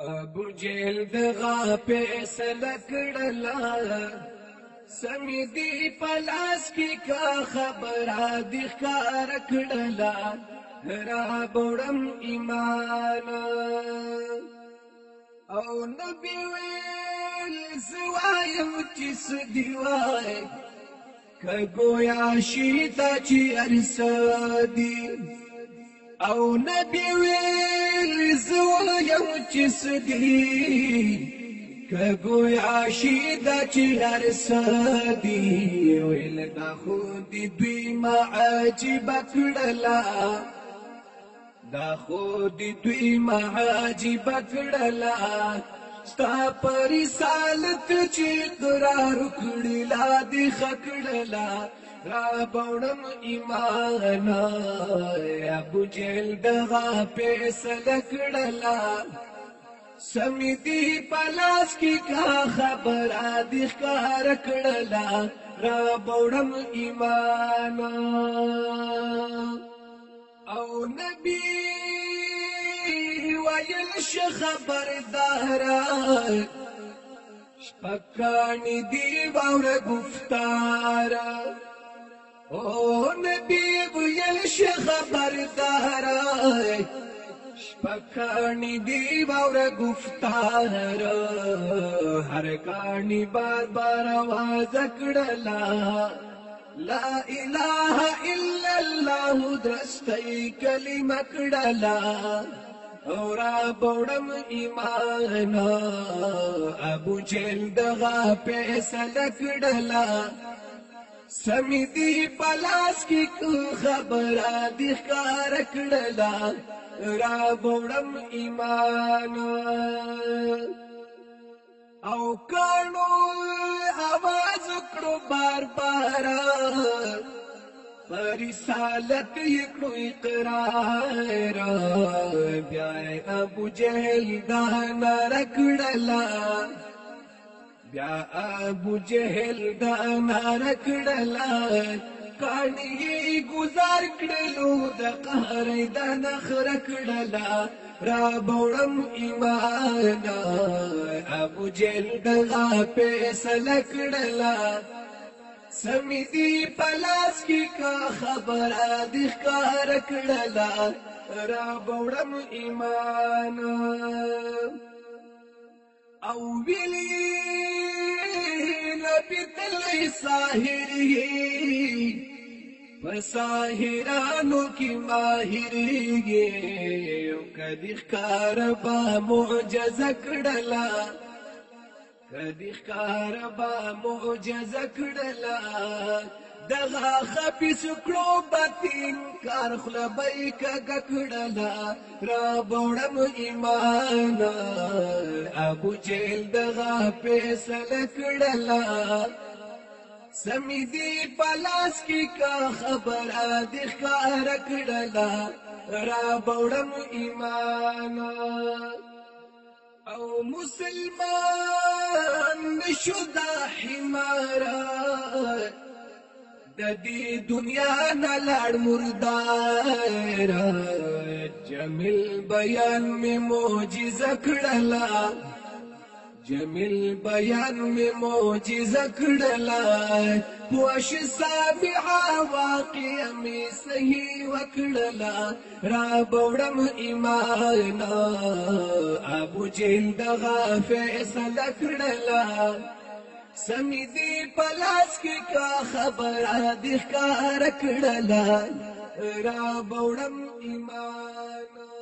ابو جهل دغه فیصله کړله سمې دی پلاس کې کا خبره دی ښکار کړله را بوړم ایمان او نبی ویل زوایم چې سدی وای که گویا شیتا چې ارسادی او نبی ویل زوایم چې سدی که گویا شیتا چې ارسادی ویل دا خود دوی ما عجیب کړلا دا خود دوی ما عجیب کړلا ستا پر رسالت چې قرار کړی لا دی خکړلا را بوړم ایمان ابو جهل دغه فیصله کړلا سمې دی پلاس کې کا خبره دی ښکار کړلا را بوړم ایمان او نبی ویل ش خبردارا شپکانی دی باور گفتارا او نبی ویل ش خبردارا شپکانی دی باور گفتارا هر کانی بار بار آواز کړلا لا اله الا الله درستی کلمه کړلا اور بوړم ایمان ابو جهل دغه فیصله کړلا سمې دی پلاس کې خبره دی ښکار کړلا را بوړم ایمان او کانو आवाज کړو بار بار رسالت یکړو اقرار بیا ابو جهل دا نار کړلا بیا ابو جهل دا نار کړلا کانی گزار کړلو د قهر د نخر کړلا را بوړم ایمان ابو جهل دغه فیصله کړلا سمې دی پلاس کې کا خبره دی ښکار کړلا را بوړم ایمان او ویلی نبی تللی ساحری پساحرانو کی ماهریږي او کدی ښکار با معجزه کړلا کدی ښکار با معجزه کړلا دغه خپیس کړو باطن کار خلبای کګ کړلا را بوړم ایمان ابو جهل دغه فیصله کړلا سمې دی پلاس کې کا خبره دی ښکار کړلا را بوړم ایمان او مسلمان نشو دا حمارا د دې دنیا نه لاړ مردار جمیل بیان می معجزه کړلا جمیل بیان می معجزه کړلا پوښ سامعا واقع می صحیح وکړلا را بوړم ایمان ابو جهل دغه فیصله کړلا سمې دی پلاس کې کا خبره دی ښکار کړلا را بوړم ایمان